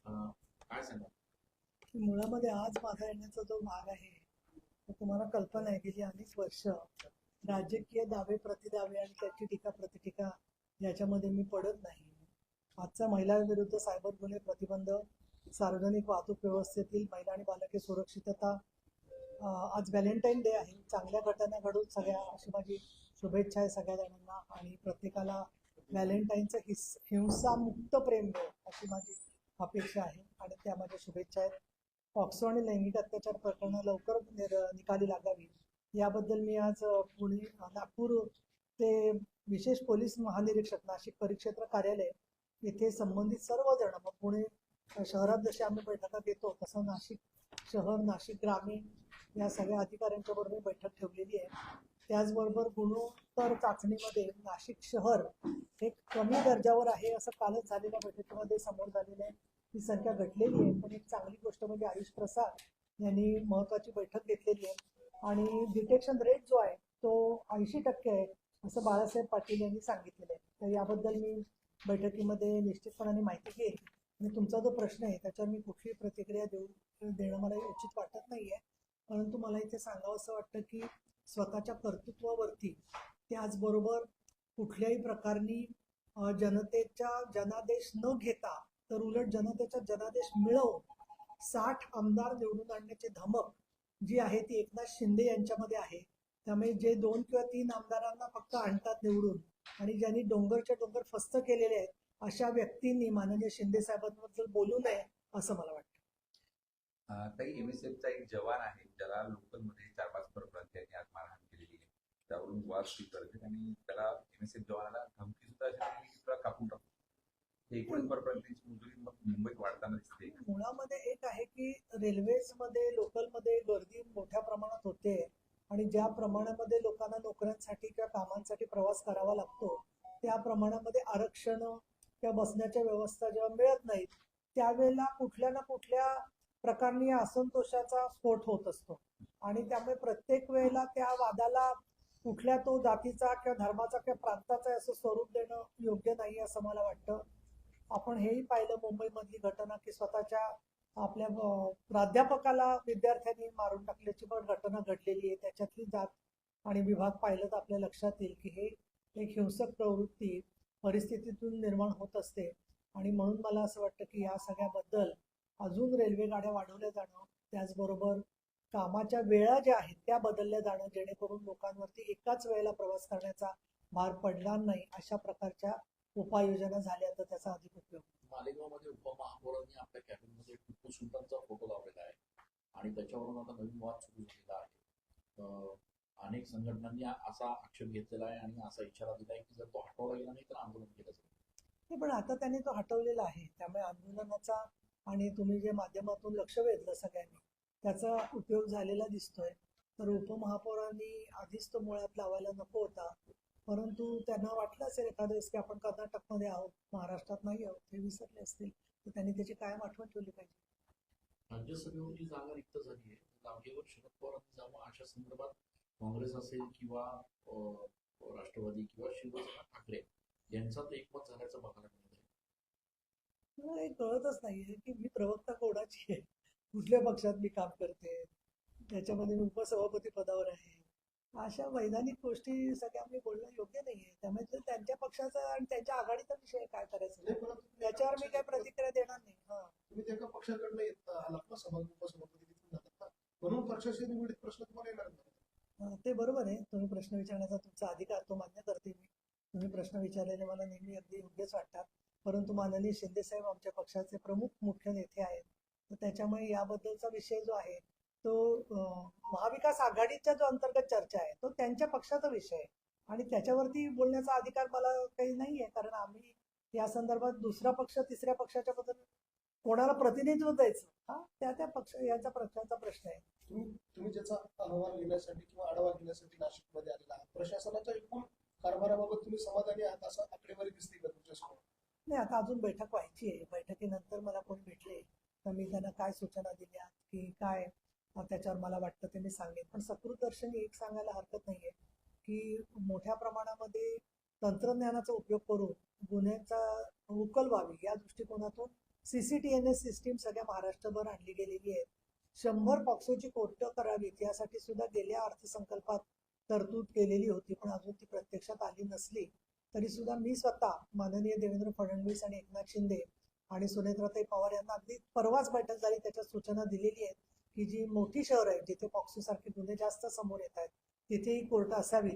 काय सांगा? मुळामध्ये आज माझा येण्याचा जो भाग आहे तो तुम्हाला कल्पना आहे, गेली अनेक वर्ष राजकीय दावे प्रतिदावे आणि त्याची टीका प्रतिटीका याच्यामध्ये मी पडत नाही. आजचा महिलांविरुद्ध सायबर गुन्हे प्रतिबंध, सार्वजनिक वाहतूक व्यवस्थेतील महिला आणि बालके सुरक्षितता, आज व्हॅलेंटाईन डे आहे. चांगल्या घटना घडून सगळ्या अशी माझी शुभेच्छा आहे सगळ्या जणांना, आणि प्रत्येकाला व्हॅलेंटाईनचं हिंसामुक्त प्रेम मिळो अशी माझी अपेक्षा आहे आणि त्या माझ्या शुभेच्छा आहेत. पॉक्सो आणि लैंगिक अत्याचार प्रकरणं लवकर निकाली लागावी याबद्दल मी आज नागपूर ते विशेष पोलीस महानिरीक्षक नाशिक परिक्षेत्र कार्यालय येथे संबंधित सर्वजण, मग पुणे शहरात जसे आम्ही बैठका घेतो तसं नाशिक शहर, नाशिक ग्रामीण या सगळ्या अधिकाऱ्यांच्या बरोबर बैठक ठेवलेली आहे. त्याचबरोबर गुणोत्तर चाचणीमध्ये नाशिक शहर हे कमी दर्जावर आहे असं कालच झालेल्या बैठकीमध्ये समोर झालेलं आहे. ही संख्या घटलेली आहे, पण एक चांगली गोष्ट म्हणजे आयुष प्रसाद यांनी महत्वाची बैठक घेतलेली आहे आणि डिटेक्शन रेट जो आहे तो 80% आहे असं बाळासाहेब पाटील यांनी सांगितलेलं आहे. तर याबद्दल मी बैठकीमध्ये निश्चितपणाने माहिती घेईल आणि तुमचा जो प्रश्न आहे त्याच्यावर मी कुठलीही प्रतिक्रिया देणं मला उचित वाटत नाही आहे. परंतु मला इथे सांगावं असं वाटतं की स्वतःच्या कर्तृत्वावरती, त्याचबरोबर कुठल्याही प्रकारनी जनतेचा जनादेश न घेता, तर उलट जनतेचा जनादेश मिळवून 60 आमदार निवडून आणण्याची धमक जी आहे ती एकनाथ शिंदे यांच्यामध्ये आहे. त्यामुळे जे 2 किंवा 3 आमदारांना फक्त आणतात निवडून आणि ज्यांनी डोंगरच्या डोंगर फस्त केलेले आहेत अशा व्यक्तींनी माननीय शिंदे साहेबांबद्दल बोलू नये असं मला वाटतं. ताई, एमएसएफचा एक जवान आहे ज्याला लोकलमध्ये 4-5 परप्रांतीयांनी आज मारहाण केलेली आहे. त्यावरून वाद स्वीकारते आणि त्याला एमएसएफ जवानाला धमकी सुद्धा दिली की तुला कापून टाकू. एकूण परप्रांतीयांची मजुरी मुंबईत वाढताना दिसते. मुळामध्ये एक आहे की रेल्वेजमध्ये लोकलमध्ये गर्दी मोठ्या प्रमाणात होते आणि ज्या प्रमाणामध्ये लोकांना नोकऱ्यांसाठी किंवा कामांसाठी प्रवास करावा लागतो त्या प्रमाणामध्ये आरक्षण किंवा बसण्याच्या व्यवस्था जेव्हा मिळत नाहीत त्यावेळेला कुठल्या ना कुठल्या प्रकारनी असंतोषाचा स्फोट होत असतो आणि त्यामुळे प्रत्येक वेळेला त्या वादाला कुठल्या तो जातीचा किंवा धर्माचा किंवा प्रांताचा असं स्वरूप देणं योग्य नाही असं मला वाटतं. आपण हेही पाहिलं मुंबईमधली घटना की स्वतःच्या आपल्या प्राध्यापकाला विद्यार्थ्यांनी मारून टाकल्याची पण घटना घडलेली आहे. त्याच्यातली जात आणि विभाग पाहिलं तर आपल्या लक्षात येईल की हे एक हिंसक प्रवृत्ती परिस्थितीतून निर्माण होत असते आणि म्हणून मला असं वाटतं की या सगळ्याबद्दल अजून रेल्वे गाड्या वाढवल्या जाणं, त्याचबरोबर कामाच्या वेळा ज्या आहेत त्या बदलल्या जाणं, जेणेकरून लोकांवरती एकाच वेळेला प्रवास करण्याचा भार पडणार नाही अशा प्रकारच्या उपाययोजना झाल्या तर त्याचा अधिक उपयोग. मालेगावमध्ये उपमहापौरांनी आपल्या कॅबिनमध्ये टिपू सुलतानचा फोटो लावलेला आहे आणि त्याच्यावरून आता नवीन वाद सुरू झालेला आहे. अनेक संघटनांनी असा आक्षेप घेतलेला आहे आणि असा इशारा दिला आहे की जर तो हटवला गेला नाही तर आंदोलन केलं जाईल. पण आता त्यांनी तो हटवलेला आहे, त्यामुळे आंदोलनाचा आणि तुम्ही जे माध्यमातून लक्ष वेधलं सगळ्यांनी त्याचा उपयोग झालेला दिसतोय. तर उपमहापौरांनी आधीच तो मुळात लावायला नको होता, परंतु त्यांना वाटलं असेल एखाद्या वेळेस की आपण कर्नाटकमध्ये आहोत, महाराष्ट्रात नाही आहोत, हे विसरले असतील, तर त्यांनी त्याची कायम आठवण ठेवली पाहिजे. राज्यसभेवर जी जागा रिक्त झाली आहे जागेवर शरद पवारांनी जावं अशा संदर्भात काँग्रेस असेल किंवा राष्ट्रवादी किंवा शिवसेना ठाकरे यांच्यात एकमत झाल्याचं बघायला मिळत आहे. मला हे कळतच नाहीये की मी प्रवक्ता कोणाची आहे, कुठल्या पक्षात मी काम करते, त्याच्यामध्ये मी उपसभापती पदावर आहे, अशा वैधानिक गोष्टी सगळ्या मी बोलणं योग्य नाहीये. त्यामुळे ते त्यांच्या पक्षाचा आणि त्यांच्या आघाडीचा विषय काय करायचं त्याच्यावर मी काही प्रतिक्रिया देणार नाही. तुम्ही एका पक्षाकडनं आलात ना, उपसभापती तिथून जातात ना, म्हणून पक्षाशी निगडीत प्रश्न तुम्हाला येणार नाही. ते बरोबर आहे, तुम्ही प्रश्न विचारण्याचा तुमचा अधिकार तो मान्य करते मी. तुम्ही प्रश्न विचारलेले मला नेहमी अगदी योग्यच वाटतात, परंतु माननीय शिंदे साहेब आमच्या पक्षाचे प्रमुख मुख्य नेते आहेत, तर त्याच्यामुळे याबद्दलचा विषय जो आहे तो महाविकास आघाडीच्या जो अंतर्गत चर्चा आहे तो त्यांच्या पक्षाचा विषय आहे आणि त्याच्यावरती बोलण्याचा अधिकार मला काही नाही आहे, कारण आम्ही या संदर्भात दुसरा पक्ष तिसऱ्या पक्षाच्या बद्दल कोणाला प्रतिनिधित्व द्यायचं हा त्या पक्ष याचा पक्षाचा प्रश्न आहे. तुम्ही ज्याचा अहवाल घेण्यासाठी किंवा आढावा घेण्यासाठी नाशिकमध्ये आलेला आहात, प्रशासनाच्या एकूण कारभाराबाबत तुम्ही समाधानी आहात असं आकडेवारी दिसते का तुमच्यासमोर? नाही, आता अजून बैठक व्हायची आहे. बैठकीनंतर मला कोणी भेटले तर मी त्यांना काय सूचना दिल्या की काय त्याच्यावर मला वाटतं ते मी सांगेन. पण सकृतदर्शनी एक सांगायला हरकत नाहीये की मोठ्या प्रमाणामध्ये तंत्रज्ञानाचा उपयोग करून गुन्ह्याचा उकल व्हावी या दृष्टिकोनातून CCTNS सिस्टीम सगळ्या महाराष्ट्रभर आणली गेलेली आहे. 100 पॉक्सोची कोर्ट करावीत यासाठी सुद्धा गेल्या अर्थसंकल्पात तरतूद केलेली होती, पण अजून ती प्रत्यक्षात आली नसली तरी सुद्धा मी स्वतः माननीय देवेंद्र फडणवीस आणि एकनाथ शिंदे आणि सुनेत्राताई पवार यांना अगदी परवाच बैठक झाली, त्याच्यात सूचना दिलेली आहेत की जी मोठी शहर आहेत जिथे पॉक्सो सारखे गुन्हे जास्त समोर येत आहेत तिथेही कोर्ट असावी.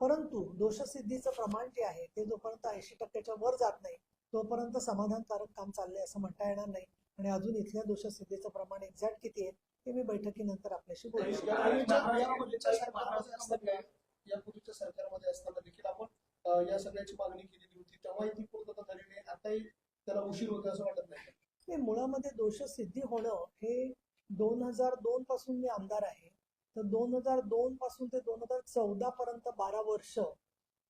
परंतु दोषसिद्धीचं प्रमाण जे आहे ते जोपर्यंत 80% वर जात नाही तोपर्यंत समाधानकारक काम चाललंय असं म्हणता येणार नाही. आणि अजून इथल्या दोषसिद्धीचं प्रमाण एक्झॅक्ट किती आहे ते मी बैठकीनंतर आपल्याशी बोलू शकतो. यापूर्वीच्या सरकारमध्ये असताना देखील आपण या सगळ्याची मागणी केलेली होती, तेव्हाही ती पूर्तता झाली नाही, आताही त्याला उशीर होतो असं वाटत नाही? नाही, मुळामध्ये दोषसिद्धी होणं हे 2002 पासून मी आमदार आहे, तर 2002 पासून ते 2014 पर्यंत 12 वर्ष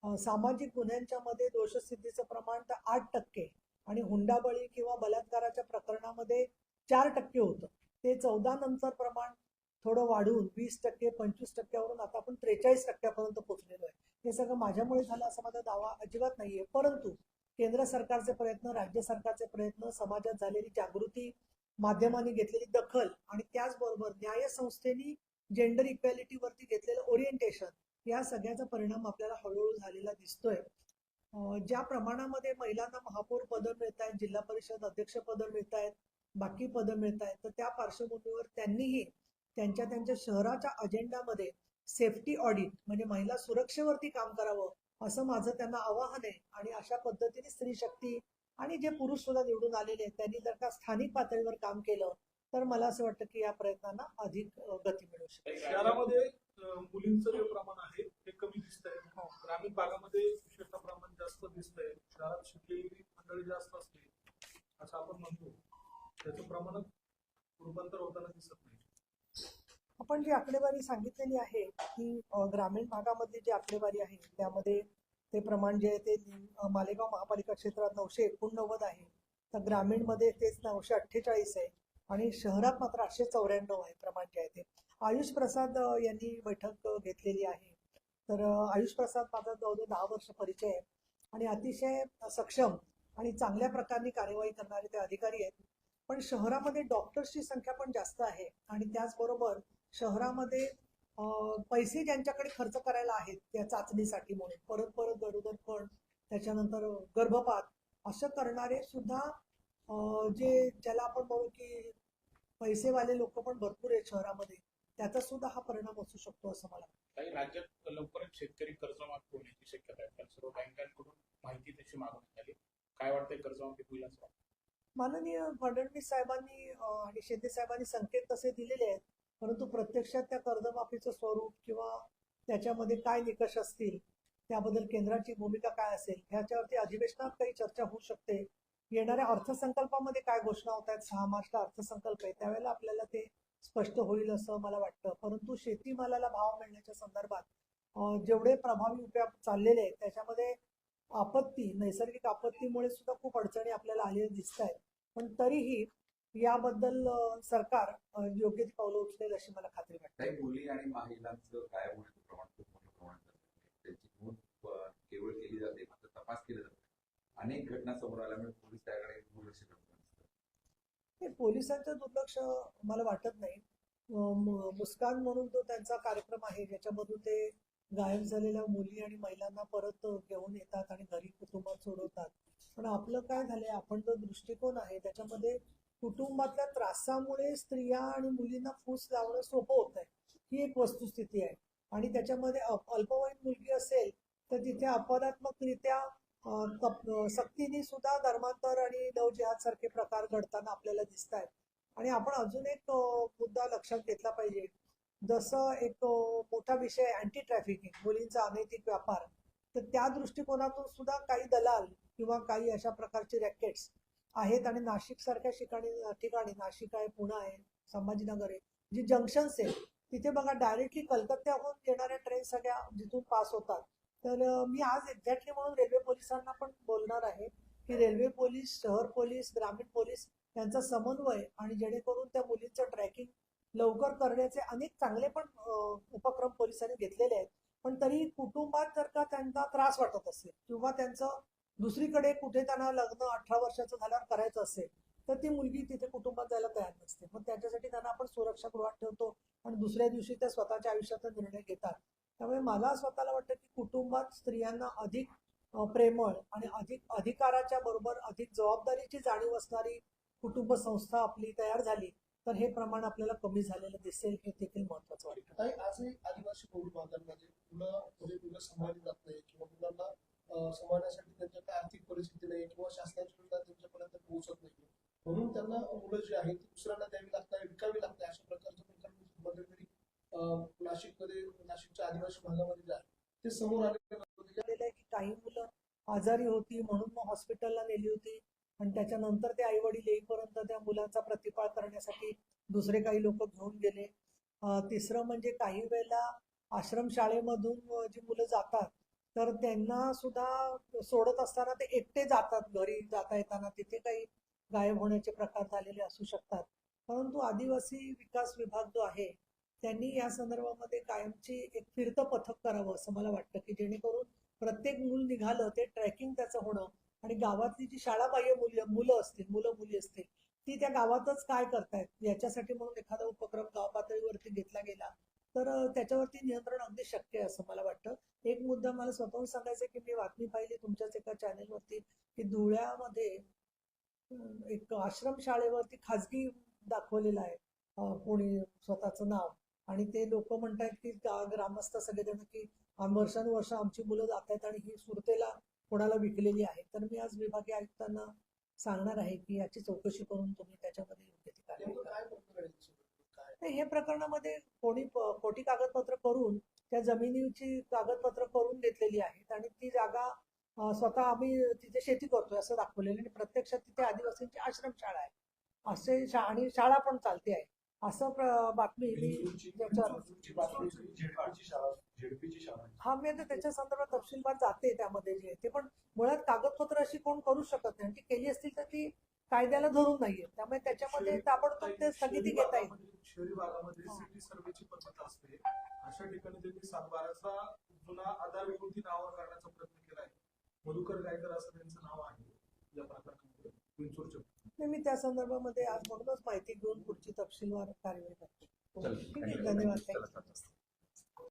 सामाजिक गुन्ह्यांच्या मध्ये दोषसिद्धीचं प्रमाण तर 8% आणि हुंडाबळी किंवा बलात्काराच्या प्रकरणामध्ये 4% होतं. ते 14 नंतर प्रमाण थोडं वाढून 20%, 25%वरून आता आपण 43% पोहोचलेलो आहे. हे सगळं माझ्यामुळे झालं असा माझा दावा अजिबात नाहीये. परंतु केंद्र सरकारचे प्रयत्न, राज्य सरकारचे प्रयत्न, समाजात झालेली जागृती, माध्यमांनी घेतलेली दखल आणि त्याचबरोबर न्यायसंस्थेनी जेंडर इक्वॅलिटीवरती घेतलेलं ओरिएंटेशन या सगळ्याचा परिणाम आपल्याला हळूहळू झालेला दिसतोय. ज्या प्रमाणामध्ये महिलांना महापौर पदं मिळत आहेत, जिल्हा परिषद अध्यक्ष पदं मिळत आहेत, बाकी पदं मिळत आहेत, तर त्या पार्श्वभूमीवर त्यांनीही त्यांच्या शहराच्या अजेंडामध्ये सेफ्टी ऑडिट म्हणजे महिला सुरक्षेवरती काम करावं असं माझं त्यांना आवाहन आहे. आणि अशा पद्धतीने स्त्री शक्ती आणि जे पुरुष सुद्धा निवडून आलेले आहेत त्यांनी जर का स्थानिक पातळीवर काम केलं तर मला असं वाटतं की या प्रयत्नांना अधिक गती मिळू शकते. शहरामध्ये मुलींचं जे प्रमाण आहे ते कमी दिसत आहे, ग्रामीण भागामध्ये विशेषतः प्रमाण जास्त दिसत आहे. शहरात शिकलेली मंडळी जास्त असते असं आपण म्हणतो, त्याचं प्रमाणात रूपांतर होताना दिसत नाही. आपण जी आकडेवारी सांगितलेली आहे की ग्रामीण भागामध्ये जी आकडेवारी आहे त्यामध्ये ते प्रमाण जे आहे ते मालेगाव महापालिका क्षेत्रात 989 आहे, तर ग्रामीणमध्ये तेच 948 आहे आणि शहरात मात्र 894 आहे प्रमाण जे आहे ते. आयुष प्रसाद यांनी बैठक घेतलेली आहे, तर आयुष प्रसाद माझा जवळजवळ 10 वर्ष परिचय आहे आणि अतिशय सक्षम आणि चांगल्या प्रकारे कार्यवाही करणारे ते अधिकारी आहेत. पण शहरामध्ये डॉक्टर्सची संख्या पण जास्त आहे आणि त्याचबरोबर शहरामध्ये पैसे ज्यांच्याकडे खर्च करायला आहेत त्या चाचणीसाठी म्हणून परत गरोदरपण, त्याच्यानंतर गर्भपात असं करणारे सुद्धा जे ज्याला आपण म्हणू की पैसेवाले लोक पण भरपूर आहेत शहरामध्ये, त्याचा सुद्धा हा परिणाम असू शकतो असं मला वाटतं. काही राज्यात लवकरच शेतकरी कर्जमाफी होण्याची शक्यता आहे, कारण सर्व बँकांकडून माहिती तशी मागवण्यात आली. काय वाटतंय, कर्जमाफी होईल असं वाटतं? माननीय फडणवीस साहेबांनी आणि शिंदे साहेबांनी संकेत तसे दिलेले आहेत, परंतु प्रत्यक्षात त्या कर्जमाफीचं स्वरूप किंवा त्याच्यामध्ये काय निकष असतील, त्याबद्दल केंद्राची भूमिका काय असेल ह्याच्यावरती अधिवेशनात काही चर्चा होऊ शकते. येणाऱ्या अर्थसंकल्पामध्ये काय घोषणा होत आहेत, 6 मार्चला अर्थसंकल्प आहे, त्यावेळेला आपल्याला ते स्पष्ट होईल असं मला वाटतं. परंतु शेतीमालाला भाव मिळण्याच्या संदर्भात जेवढे प्रभावी उपाय चाललेले आहेत त्याच्यामध्ये आपत्ती, नैसर्गिक आपत्तीमुळे सुद्धा खूप अडचणी आपल्याला आलेल्या दिसत आहेत, पण तरीही याबद्दल सरकार योग्य ती पावलं उचलेल अशी मला खात्री वाटते. काही मुली आणि महिलांचं काय होण्याचं प्रमाण खूप मोठं प्रमाणात त्यांची नोंद केवळ केली जाते, मात्र तपास केला जातो. अनेक घटना समोर आल्यामुळे पोलीस त्याकडे दुर्लक्ष करतात. पोलिसांचं दुर्लक्ष मला वाटत नाही. मुस्कान म्हणून तो त्यांचा कार्यक्रम आहे ज्याच्यामधून ते गायब झालेल्या मुली आणि महिलांना परत घेऊन येतात आणि घरी कुटुंबात सोडवतात. पण आपलं काय झालंय, आपण जो दृष्टिकोन आहे त्याच्यामध्ये कुटुंबातल्या त्रासामुळे स्त्रिया आणि मुलींना फूस लावणं सोपं होत आहे, ही एक वस्तुस्थिती आहे. आणि त्याच्यामध्ये अल्पवयीन मुलगी असेल तर तिथे अपवादात्मकरित्या सक्तीने सुद्धा धर्मांतर आणि लव जिहाद सारखे प्रकार घडताना आपल्याला दिसत आहेत. आणि आपण अजून एक मुद्दा लक्षात घेतला पाहिजे, जसं एक मोठा विषय अँटी ट्रॅफिकिंग, मुलींचा अनैतिक व्यापार, तर त्या दृष्टिकोनातून सुद्धा काही दलाल किंवा काही अशा प्रकारचे रॅकेट्स आहेत. आणि नाशिक सारख्या ठिकाणी नाशिक आहे, पुणे आहे, संभाजीनगर आहे, जी जंक्शन्स आहे तिथे बघा डायरेक्टली कलकत्त्याहून येणाऱ्या ट्रेन सगळ्या जिथून पास होतात. तर मी आज एक्झॅक्टली म्हणून रेल्वे पोलिसांना पण बोलणार आहे की रेल्वे पोलीस, शहर पोलीस, ग्रामीण पोलीस यांचा समन्वय आणि जेणेकरून त्या मुलींचं ट्रॅकिंग लवकर करण्याचे अनेक चांगले पण उपक्रम पोलिसांनी घेतलेले आहेत. पण तरी कुटुंबात जर का त्यांना त्रास वाटत असेल किंवा त्यांचं दुसरीकडे कुठे त्यांना लग्न 18 वर्षाचं झाल्यावर करायचं असेल तर ती मुलगी तिथे कुटुंबात जायला तयार नसते. मग त्याच्यासाठी त्यांना आपण सुरक्षागृहात ठेवतो आणि दुसऱ्या दिवशी त्या स्वतःच्या आयुष्याचा निर्णय घेतात. त्यामुळे मला स्वतःला वाटतं की कुटुंबात स्त्रियांना अधिक प्रेमळ आणि अधिक अधिकाराच्या बरोबर अधिक जबाबदारीची जाणीव असणारी कुटुंब संस्था आपली तयार झाली तर हे प्रमाण आपल्याला कमी झालेलं दिसेल, हे देखील महत्वाचं वाटतं. काही आजही आदिवासी बहुल भागांमध्ये मुलं सांभाळली जात नाही किंवा मुलांना सांभाळण्यासाठी त्यांच्याकडे आर्थिक परिस्थिती नाही किंवा शासनाची योजना त्यांच्यापर्यंत पोहोचत नाही, म्हणून त्यांना मुलं जी आहेत ती दुसऱ्यांना द्यावी लागतात, विकावी लागतात. अशा प्रकारचं प्रकरण मध्यंतरी नाशिकच्या आदिवासी भागामध्ये जे आहे ते समोर आलेलं आहे की काही मुलं आजारी होती म्हणून मग हॉस्पिटलला नेली होती आणि त्याच्यानंतर ते आई वडील येईपर्यंत त्या मुलांचा प्रतिपाळ करण्यासाठी दुसरे काही लोक घेऊन गेले. तिसरं म्हणजे काही वेळेला आश्रम शाळेमधून जी मुलं जातात तर त्यांना सुद्धा सोडत असताना ते एकटे जातात, घरी जाता येताना तिथे काही गायब होण्याचे प्रकार झालेले असू शकतात. परंतु आदिवासी विकास विभाग जो आहे त्यांनी या संदर्भामध्ये कायमची एक फिरतं पथक करावं असं मला वाटतं, की जेणेकरून प्रत्येक मूल निघालं ते ट्रॅकिंग त्याचं होणं आणि गावातली जी शाळाबाह्य मुलं असतील, मुलं मुली असतील ती त्या गावातच काय करतायत याच्यासाठी म्हणून एखादा उपक्रम गाव पातळीवरती घेतला गेला तर त्याच्यावरती नियंत्रण अगदी शक्य आहे असं मला वाटतं. एक मुद्दा मला स्वतःहून सांगायचं की मी बातमी पाहिली तुमच्याच एका चॅनेलवरती की धुळ्यामध्ये एक आश्रम शाळेवरती खाजगी दाखवलेलं आहे कोणी स्वतःचं नाव आणि ते लोक म्हणतायत की ग्रामस्थ सगळेजण की वर्षानुवर्ष आमची मुलं जात आहेत आणि ही सुरतेला कोणाला विकलेली आहे. तर मी आज विभागीय आयुक्तांना सांगणार आहे की याची चौकशी करून तुम्ही त्याच्यामध्ये योग्य ती कारवाई नेमकं करा. काय प्रकरण आहे त्याच्यामध्ये? तर हे प्रकरणामध्ये कोणी खोटी कागदपत्र करून त्या जमिनीची कागदपत्र करून घेतलेली आहेत आणि ती जागा स्वतः आम्ही तिथे शेती करतोय असं दाखवलेलं आणि प्रत्यक्षात तिथे आदिवासींची आश्रमशाळा आहे असे आणि शाळा पण चालते आहे असं बातमी मी त्याच्यावर हा मी आता त्याच्या संदर्भात तपशीलवार जाते त्यामध्ये जे ते पण मुळात कागदपत्र अशी कोण करू शकत नाही, ती केली असतील तर ती कायद्याला धरून नाहीये, त्यामुळे त्याच्यामध्ये ताबडतोब ते स्थगिती घेता येईल. शहरी भागामध्ये सिटी सर्वेची पद्धत असते, अशा ठिकाणी त्यांनी 7/12चा जुना आधार घेऊन ती नावं करण्याचा प्रयत्न केला आहे. मधुकर गायकर असं त्यांचं नाव आहे या प्रकरणामध्ये विंचूरच्या. मी त्या संदर्भामध्ये आज म्हणूनच माहिती घेऊन पुढची तपशीलवार कार्यवाही करतो. चल, ठीक आहे, धन्यवाद. चला, चला.